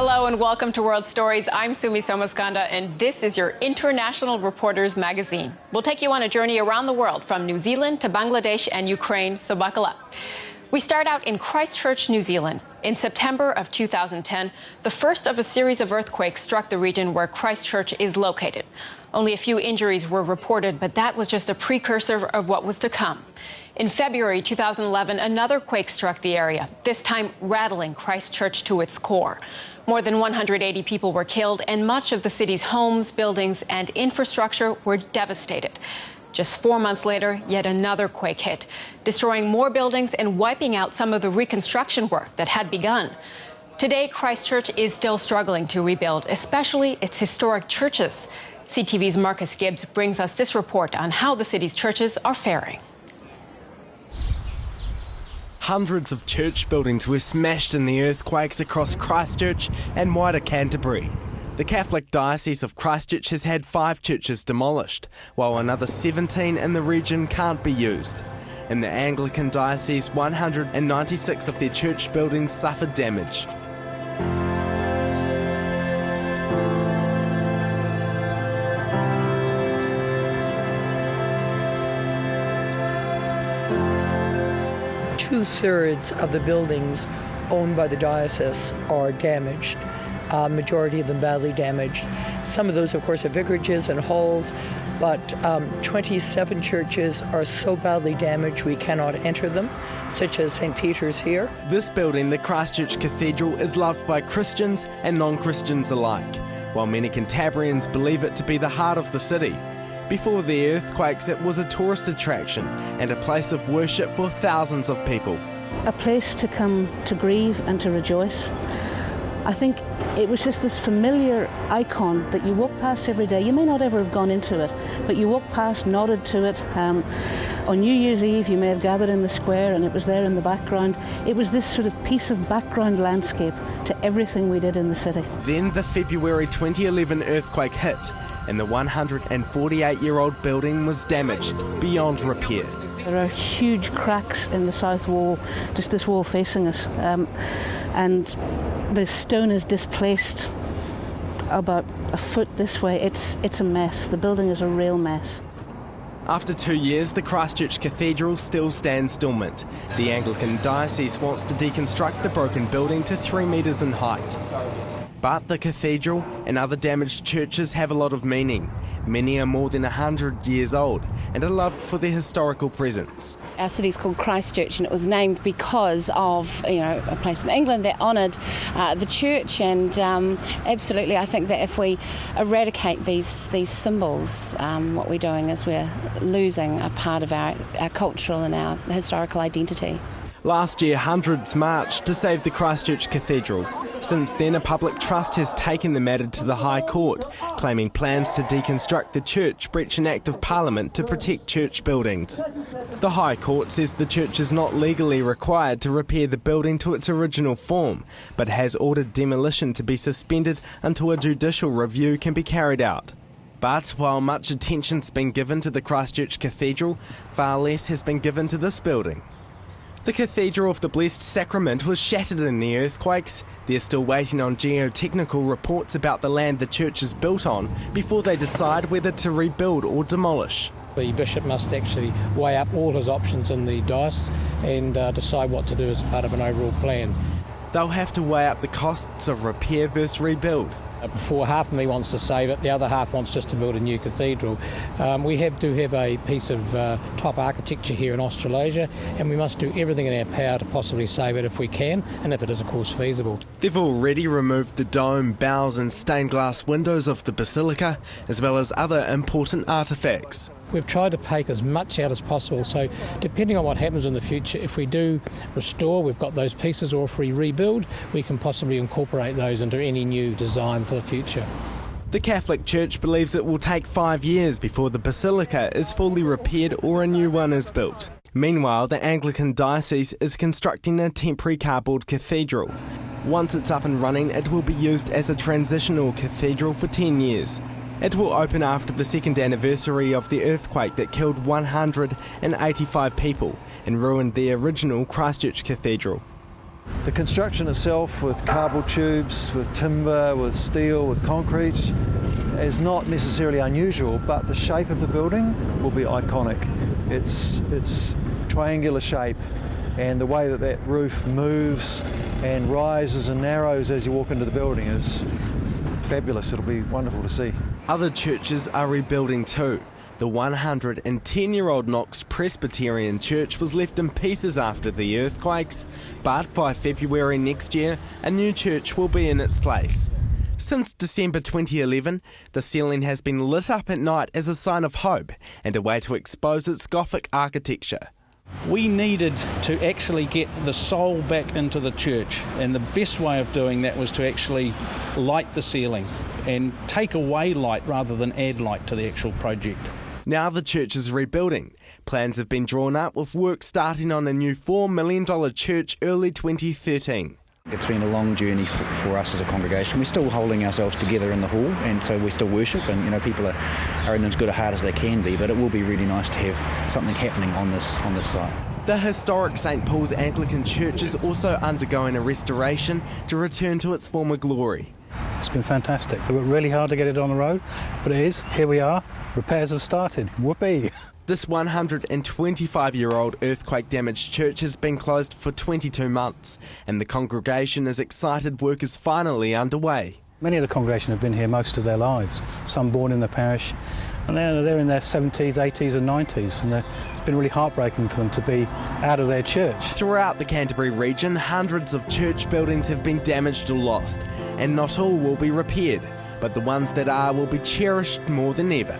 Hello and welcome to World Stories. I'm Sumi Somaskanda and this is your International Reporters Magazine. We'll take you on a journey around the world from New Zealand to Bangladesh and Ukraine, so buckle up. We start out in Christchurch, New Zealand. In September of 2010, the first of a series of earthquakes struck the region where Christchurch is located. Only a few injuries were reported, but that was just a precursor of what was to come. In February 2011, another quake struck the area, this time rattling Christchurch to its core. More than 180 people were killed, and much of the city's homes, buildings, and infrastructure were devastated. Just 4 months later, yet another quake hit, destroying more buildings and wiping out some of the reconstruction work that had begun. Today, Christchurch is still struggling to rebuild, especially its historic churches. CTV's Marcus Gibbs brings us this report on how the city's churches are faring. Hundreds of church buildings were smashed in the earthquakes across Christchurch and wider Canterbury. The Catholic Diocese of Christchurch has had 5 churches demolished, while another 17 in the region can't be used. In the Anglican Diocese, 196 of their church buildings suffered damage. Two-thirds of the buildings owned by the diocese are damaged. Majority of them badly damaged. Some of those, of course, are vicarages and halls, but 27 churches are so badly damaged we cannot enter them, such as St. Peter's here. This building, the Christchurch Cathedral, is loved by Christians and non-Christians alike, while many Cantabrians believe it to be the heart of the city. Before the earthquakes, it was a tourist attraction and a place of worship for thousands of people. A place to come to grieve and to rejoice. I think it was just this familiar icon that you walk past every day. You may not ever have gone into it, but you walk past, nodded to it. On New Year's Eve, you may have gathered in the square and it was there in the background. It was this sort of piece of background landscape to everything we did in the city. Then the February 2011 earthquake hit, and the 148-year-old building was damaged beyond repair. There are huge cracks in the south wall, just this wall facing us, and the stone is displaced about a foot this way. It's a mess. The building is a real mess. After 2 years, the Christchurch Cathedral still stands dormant. The Anglican Diocese wants to deconstruct the broken building to 3 metres in height. But the cathedral and other damaged churches have a lot of meaning. Many are more than 100 years old and are loved for their historical presence. Our city's called Christchurch, and it was named because of a place in England that honoured the church. And absolutely, I think that if we eradicate these symbols, what we're doing is we're losing a part of our cultural and our historical identity. Last year, hundreds marched to save the Christchurch Cathedral. Since then, a public trust has taken the matter to the High Court, claiming plans to deconstruct the church breach an Act of Parliament to protect church buildings. The High Court says the church is not legally required to repair the building to its original form, but has ordered demolition to be suspended until a judicial review can be carried out. But while much attention's been given to the Christchurch Cathedral, far less has been given to this building. The Cathedral of the Blessed Sacrament was shattered in the earthquakes. They're still waiting on geotechnical reports about the land the church is built on before they decide whether to rebuild or demolish. The bishop must actually weigh up all his options in the diocese and decide what to do as part of an overall plan. They'll have to weigh up the costs of repair versus rebuild. Before half of me wants to save it, the other half wants just to build a new cathedral. We do have a piece of top architecture here in Australasia, and we must do everything in our power to possibly save it if we can, and if it is of course feasible. They've already removed the dome, bows and stained glass windows of the basilica, as well as other important artefacts. We've tried to take as much out as possible, so depending on what happens in the future, if we do restore, we've got those pieces, or if we rebuild, we can possibly incorporate those into any new design for the future. The Catholic Church believes it will take 5 years before the basilica is fully repaired or a new one is built. Meanwhile, the Anglican Diocese is constructing a temporary cardboard cathedral. Once it's up and running, it will be used as a transitional cathedral for 10 years. It will open after the second anniversary of the earthquake that killed 185 people and ruined the original Christchurch Cathedral. The construction itself, with cardboard tubes, with timber, with steel, with concrete, is not necessarily unusual, but the shape of the building will be iconic. It's triangular shape, and the way that that roof moves and rises and narrows as you walk into the building is fabulous. It'll be wonderful to see. Other churches are rebuilding too. The 110-year-old Knox Presbyterian Church was left in pieces after the earthquakes, but by February next year, a new church will be in its place. Since December 2011, the ceiling has been lit up at night as a sign of hope and a way to expose its Gothic architecture. We needed to actually get the soul back into the church, and the best way of doing that was to actually light the ceiling and take away light rather than add light to the actual project. Now the church is rebuilding. Plans have been drawn up with work starting on a new $4 million church early 2013. It's been a long journey for us as a congregation. We're still holding ourselves together in the hall, and so we still worship, and people are in as good a heart as they can be, but it will be really nice to have something happening on this site. The historic St Paul's Anglican Church is also undergoing a restoration to return to its former glory. It's been fantastic. We worked really hard to get it on the road, but it is. Here we are. Repairs have started. Whoopee! This 125-year-old earthquake-damaged church has been closed for 22 months, and the congregation is excited work is finally underway. Many of the congregation have been here most of their lives, some born in the parish, and they're in their 70s, 80s and 90s, and it's been really heartbreaking for them to be out of their church. Throughout the Canterbury region, hundreds of church buildings have been damaged or lost, and not all will be repaired, but the ones that are will be cherished more than ever.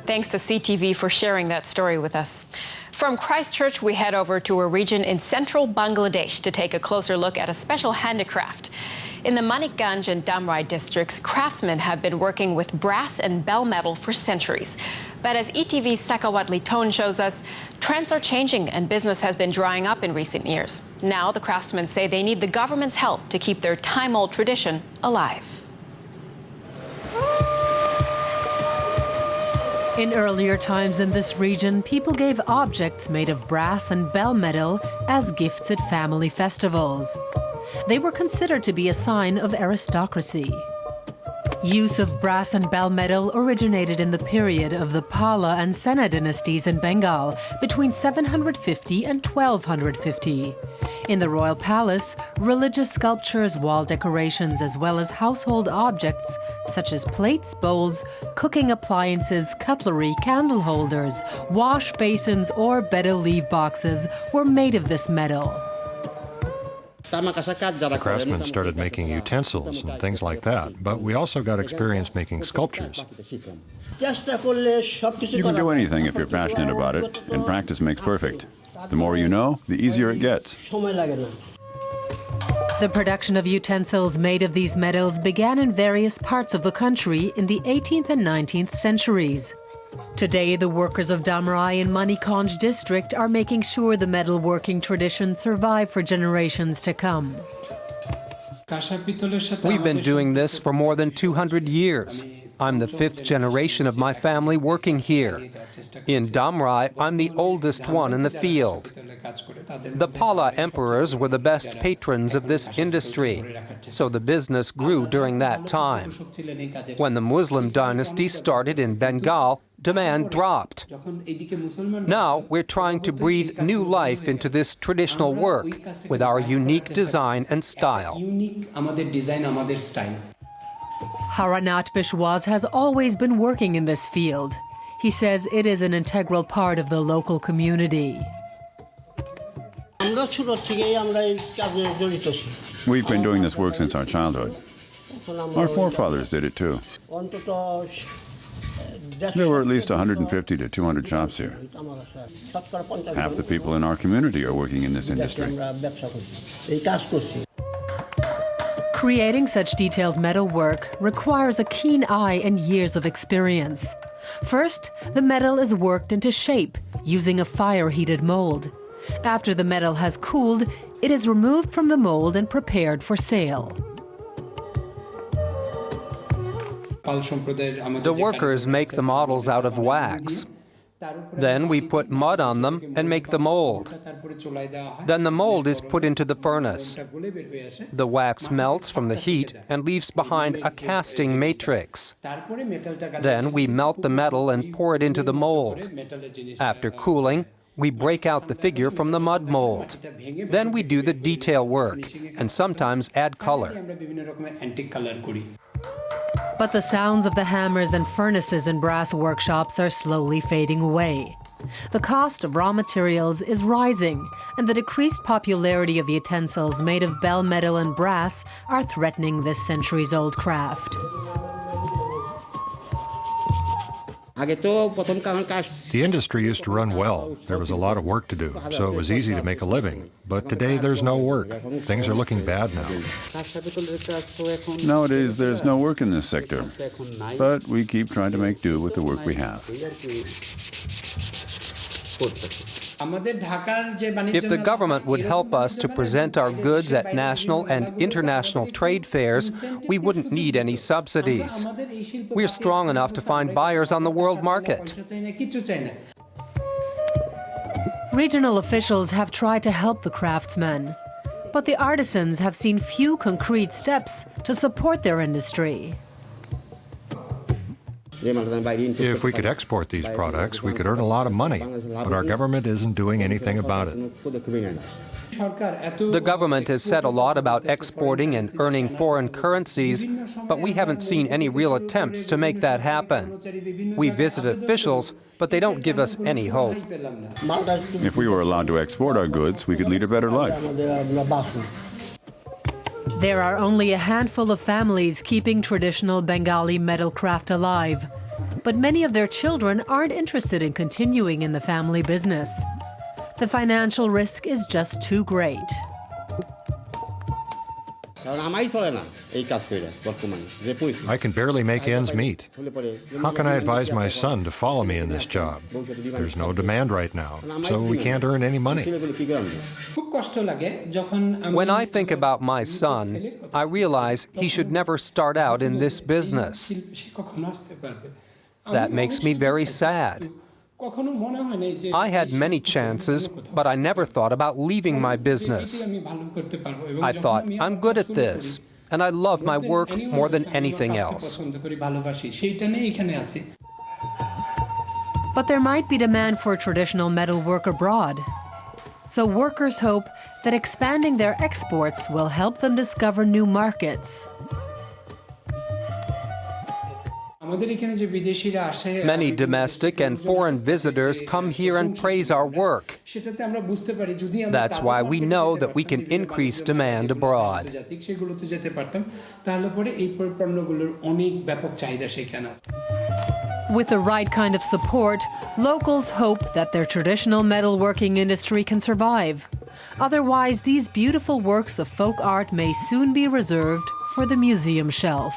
Thanks to CTV for sharing that story with us. From Christchurch, we head over to a region in central Bangladesh to take a closer look at a special handicraft. In the Manikganj and Damrai districts, craftsmen have been working with brass and bell metal for centuries. But as ETV's Sakawatli Tone shows us, trends are changing and business has been drying up in recent years. Now the craftsmen say they need the government's help to keep their time-old tradition alive. In earlier times in this region, people gave objects made of brass and bell metal as gifts at family festivals. They were considered to be a sign of aristocracy. Use of brass and bell metal originated in the period of the Pala and Sena dynasties in Bengal between 750 and 1250. In the royal palace, religious sculptures, wall decorations, as well as household objects such as plates, bowls, cooking appliances, cutlery, candle holders, wash basins, or betel leaf boxes were made of this metal. The craftsmen started making utensils and things like that, but we also got experience making sculptures. You can do anything if you're passionate about it, and practice makes perfect. The more you know, the easier it gets. The production of utensils made of these metals began in various parts of the country in the 18th and 19th centuries. Today, the workers of Damrai in Manikganj district are making sure the metalworking tradition survive for generations to come. We've been doing this for more than 200 years. I'm the 5th generation of my family working here. In Damrai, I'm the oldest one in the field. The Pala emperors were the best patrons of this industry, so the business grew during that time. When the Muslim dynasty started in Bengal, demand dropped. Now we're trying to breathe new life into this traditional work with our unique design and style. Haranat Bishwas has always been working in this field. He says it is an integral part of the local community. We've been doing this work since our childhood. Our forefathers did it too. There were at least 150 to 200 shops here. Half the people in our community are working in this industry. Creating such detailed metalwork requires a keen eye and years of experience. First, the metal is worked into shape using a fire-heated mold. After the metal has cooled, it is removed from the mold and prepared for sale. The workers make the models out of wax. Then we put mud on them and make the mold. Then the mold is put into the furnace. The wax melts from the heat and leaves behind a casting matrix. Then we melt the metal and pour it into the mold. After cooling, we break out the figure from the mud mold. Then we do the detail work and sometimes add color. But the sounds of the hammers and furnaces in brass workshops are slowly fading away. The cost of raw materials is rising, and the decreased popularity of utensils made of bell metal and brass are threatening this centuries-old craft. The industry used to run well. There was a lot of work to do, so it was easy to make a living. But today there's no work. Things are looking bad now. Nowadays there's no work in this sector, but we keep trying to make do with the work we have. If the government would help us to present our goods at national and international trade fairs, we wouldn't need any subsidies. We're strong enough to find buyers on the world market. Regional officials have tried to help the craftsmen, but the artisans have seen few concrete steps to support their industry. If we could export these products, we could earn a lot of money, but our government isn't doing anything about it. The government has said a lot about exporting and earning foreign currencies, but we haven't seen any real attempts to make that happen. We visit officials, but they don't give us any hope. If we were allowed to export our goods, we could lead a better life. There are only a handful of families keeping traditional Bengali metal craft alive, but many of their children aren't interested in continuing in the family business. The financial risk is just too great. I can barely make ends meet. How can I advise my son to follow me in this job? There's no demand right now, so we can't earn any money. When I think about my son, I realize he should never start out in this business. That makes me very sad. I had many chances, but I never thought about leaving my business. I thought, I'm good at this, and I love my work more than anything else. But there might be demand for traditional metal work abroad. So workers hope that expanding their exports will help them discover new markets. Many domestic and foreign visitors come here and praise our work. That's why we know that we can increase demand abroad. With the right kind of support, locals hope that their traditional metalworking industry can survive. Otherwise, these beautiful works of folk art may soon be reserved for the museum shelf.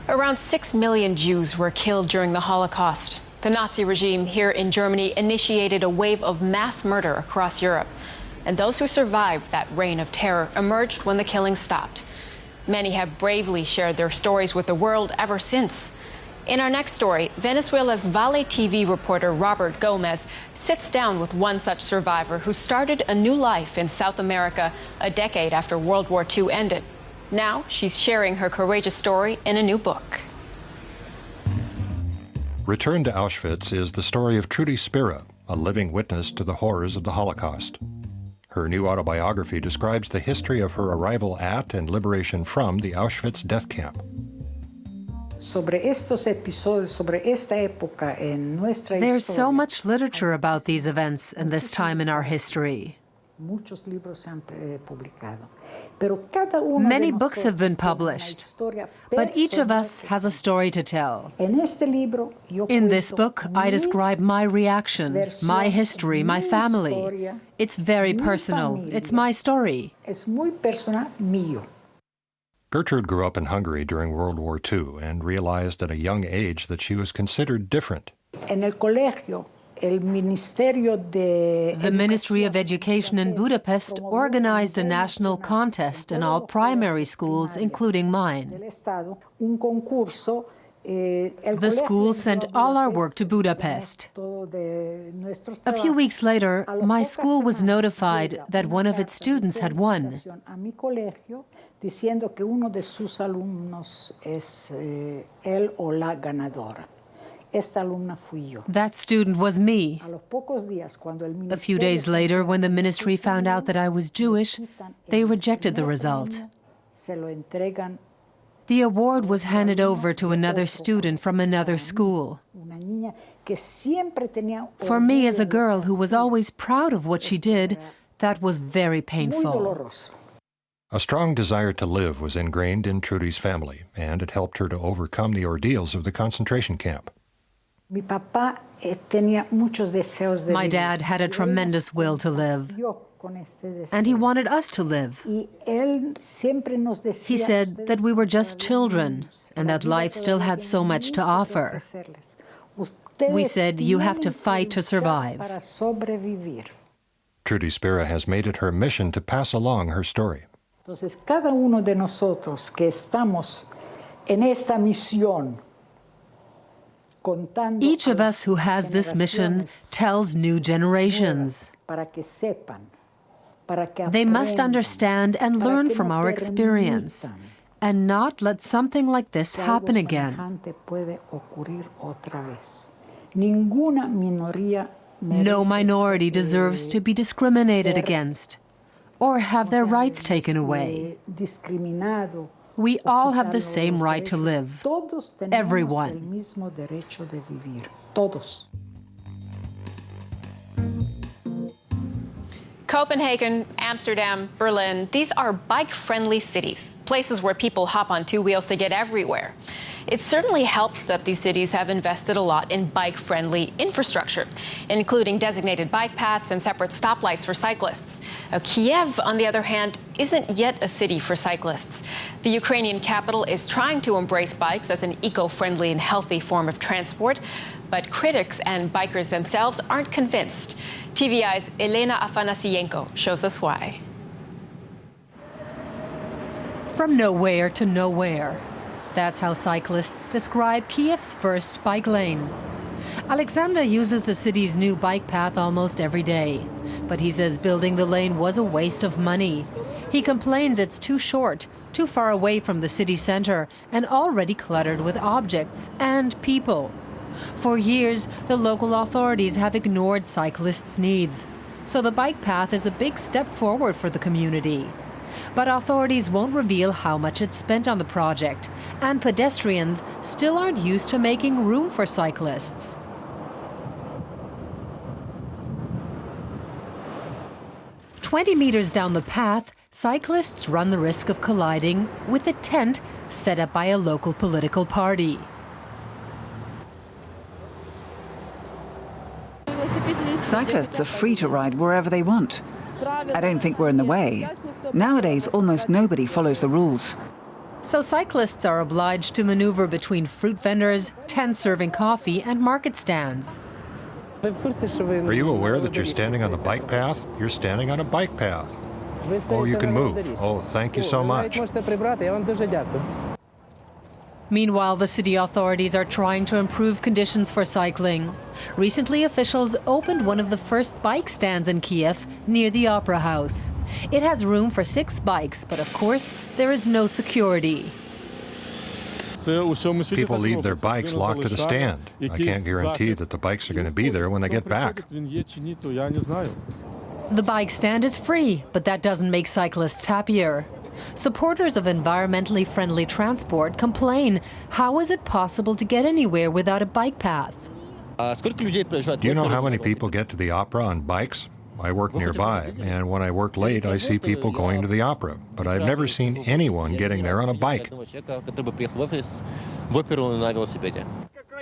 Around 6 million Jews were killed during the Holocaust. The Nazi regime here in Germany initiated a wave of mass murder across Europe. And those who survived that reign of terror emerged when the killing stopped. Many have bravely shared their stories with the world ever since. In our next story, Venezuela's Vale TV reporter Robert Gomez sits down with one such survivor who started a new life in South America a decade after World War II ended. Now she's sharing her courageous story in a new book. Return to Auschwitz is the story of Trudy Spira, a living witness to the horrors of the Holocaust. Her new autobiography describes the history of her arrival at and liberation from the Auschwitz death camp. There's so much literature about these events and this time in our history. Many books have been published, but each of us has a story to tell. In this book, I describe my reaction, my history, my family. It's very personal. It's my story. Gertrude grew up in Hungary during World War II and realized at a young age that she was considered different. The Ministry of Education in Budapest organized a national contest in all primary schools, including mine. The school sent all our work to Budapest. A few weeks later, my school was notified that one of its students had won. That student was me. A few days later, when the ministry found out that I was Jewish, they rejected the result. The award was handed over to another student from another school. For me, as a girl who was always proud of what she did, that was very painful. A strong desire to live was ingrained in Trudy's family, and it helped her to overcome the ordeals of the concentration camp. My dad had a tremendous will to live, and he wanted us to live. He said that we were just children and that life still had so much to offer. We said, you have to fight to survive. Trudy Spira has made it her mission to pass along her story. Entonces, cada uno de nosotros que estamos en esta misión, each of us who has this mission tells new generations. They must understand and learn from our experience and not let something like this happen again. No minority deserves to be discriminated against or have their rights taken away. We all have the same right to live. Everyone. Copenhagen, Amsterdam, Berlin, these are bike-friendly cities, places where people hop on two wheels to get everywhere. It certainly helps that these cities have invested a lot in bike-friendly infrastructure, including designated bike paths and separate stoplights for cyclists. Kiev, on the other hand, isn't yet a city for cyclists. The Ukrainian capital is trying to embrace bikes as an eco-friendly and healthy form of transport, but critics and bikers themselves aren't convinced. TVI's Elena Afanasienko shows us why. From nowhere to nowhere. That's how cyclists describe Kiev's first bike lane. Alexander uses the city's new bike path almost every day, but he says building the lane was a waste of money. He complains it's too short, too far away from the city center, and already cluttered with objects and people. For years, the local authorities have ignored cyclists' needs, so the bike path is a big step forward for the community. But authorities won't reveal how much it's spent on the project, and pedestrians still aren't used to making room for cyclists. "20 meters down the path, cyclists run the risk of colliding with a tent set up by a local political party. Cyclists are free to ride wherever they want. I don't think we're in the way. Nowadays, almost nobody follows the rules. So cyclists are obliged to maneuver between fruit vendors, tents serving coffee, and market stands. Are you aware that you're standing on the bike path? You're standing on a bike path. Oh, you can move. Oh, thank you so much. Meanwhile, the city authorities are trying to improve conditions for cycling. Recently, officials opened one of the first bike stands in Kiev near the Opera House. It has room for 6 bikes, but of course, there is no security. People leave their bikes locked at a stand. I can't guarantee that the bikes are going to be there when they get back. The bike stand is free, but that doesn't make cyclists happier. Supporters of environmentally friendly transport complain. How is it possible to get anywhere without a bike path? Do you know how many people get to the opera on bikes? I work nearby, and when I work late, I see people going to the opera, but I've never seen anyone getting there on a bike.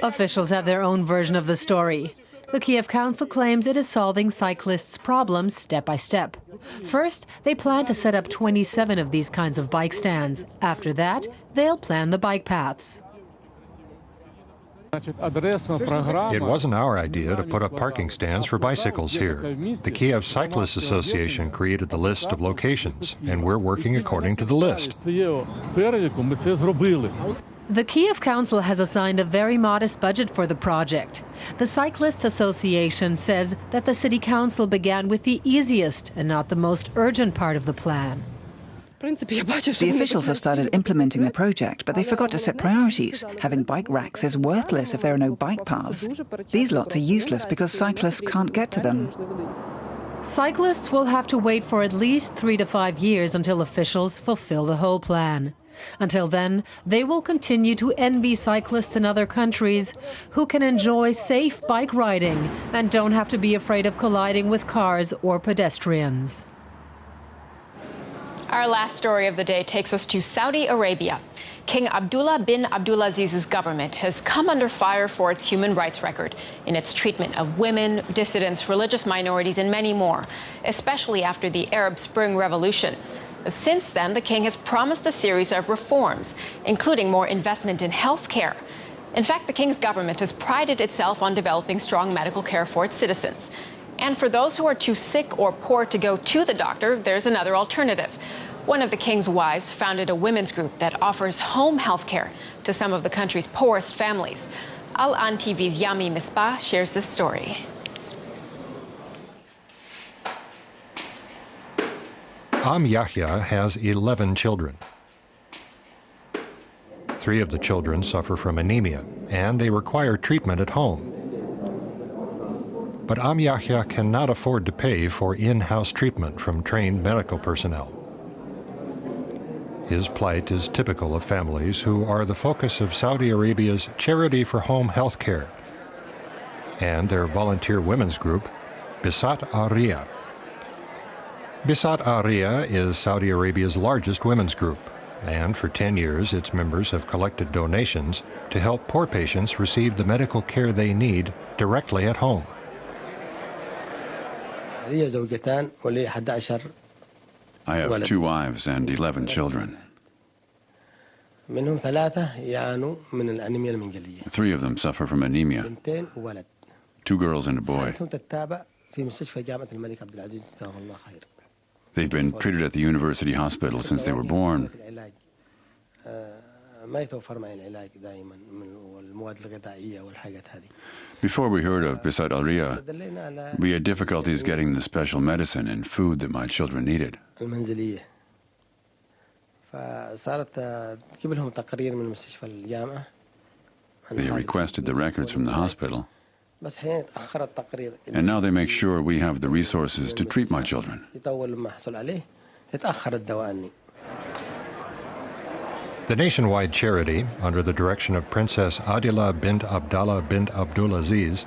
Officials have their own version of the story. The Kiev Council claims it is solving cyclists' problems step by step. First, they plan to set up 27 of these kinds of bike stands. After that, they'll plan the bike paths. It wasn't our idea to put up parking stands for bicycles here. The Kiev Cyclists Association created the list of locations, and we're working according to the list. The Kiev Council has assigned a very modest budget for the project. The Cyclists Association says that the City Council began with the easiest and not the most urgent part of the plan. The officials have started implementing the project, but they forgot to set priorities. Having bike racks is worthless if there are no bike paths. These lots are useless because cyclists can't get to them. Cyclists will have to wait for at least 3 to 5 years until officials fulfill the whole plan. Until then, they will continue to envy cyclists in other countries who can enjoy safe bike riding and don't have to be afraid of colliding with cars or pedestrians. Our last story of the day takes us to Saudi Arabia. King Abdullah bin Abdulaziz's government has come under fire for its human rights record in its treatment of women, dissidents, religious minorities, and many more, especially after the Arab Spring Revolution. Since then, the king has promised a series of reforms, including more investment in health care. In fact, the king's government has prided itself on developing strong medical care for its citizens. And for those who are too sick or poor to go to the doctor, there's another alternative. One of the king's wives founded a women's group that offers home health care to some of the country's poorest families. Al-An TV's Yami Misbah shares this story. Yahya has 11 children. 3 of the children suffer from anemia, and they require treatment at home. But Yahya cannot afford to pay for in-house treatment from trained medical personnel. His plight is typical of families who are the focus of Saudi Arabia's Charity for Home Health Care and their volunteer women's group, Bisat Aria. Bisat Aria is Saudi Arabia's largest women's group, and for 10 years its members have collected donations to help poor patients receive the medical care they need directly at home. I have 2 wives and 11 children. 3 of them suffer from anemia. 2 girls and a boy. They've been treated at the university hospital since they were born. Before we heard of Bisat Aria, we had difficulties getting the special medicine and food that my children needed. They requested the records from the hospital, and now they make sure we have the resources to treat my children. The nationwide charity, under the direction of Princess Adila bint Abdallah bint Abdulaziz,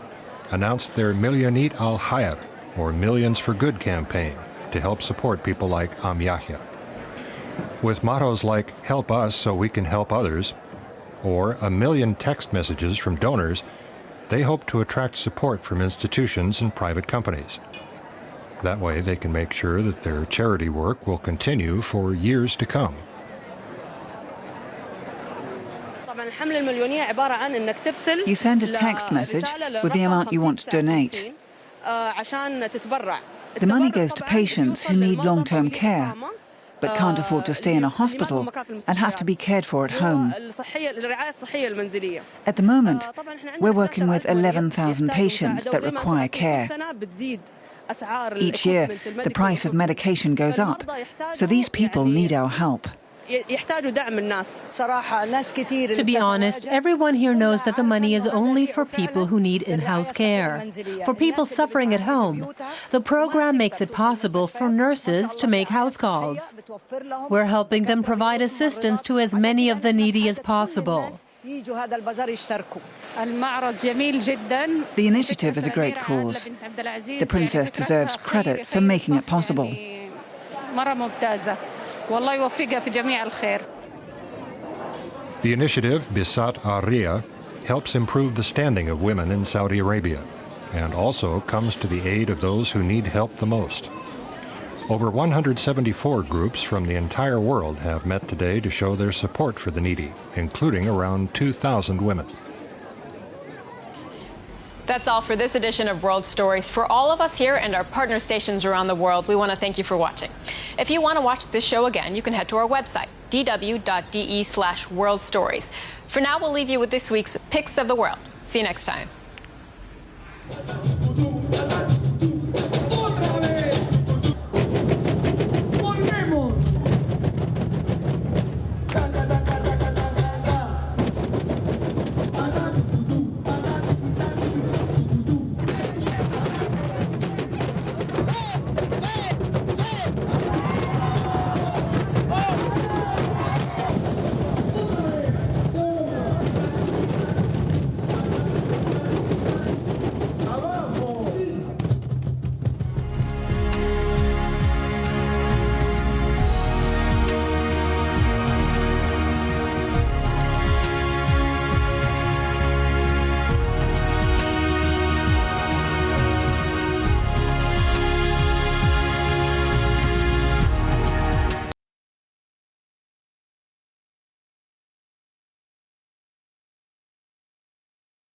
announced their Millionit al-Khair, or Millions for Good campaign, to help support people like Yahya. With mottos like, "Help us so we can help others," or 1 million text messages from donors, they hope to attract support from institutions and private companies. That way they can make sure that their charity work will continue for years to come. You send a text message with the amount you want to donate. The money goes to patients who need long-term care, but can't afford to stay in a hospital and have to be cared for at home. At the moment, we're working with 11,000 patients that require care. Each year, the price of medication goes up, so these people need our help. To be honest, everyone here knows that the money is only for people who need in-house care. For people suffering at home, the program makes it possible for nurses to make house calls. We're helping them provide assistance to as many of the needy as possible. The initiative is a great cause. The Princess deserves credit for making it possible. The initiative, Bisat Aria, helps improve the standing of women in Saudi Arabia and also comes to the aid of those who need help the most. Over 174 groups from the entire world have met today to show their support for the needy, including around 2,000 women. That's all for this edition of World Stories. For all of us here and our partner stations around the world, we want to thank you for watching. If you want to watch this show again, you can head to our website, dw.de/World Stories. For now, we'll leave you with this week's Picks of the World. See you next time.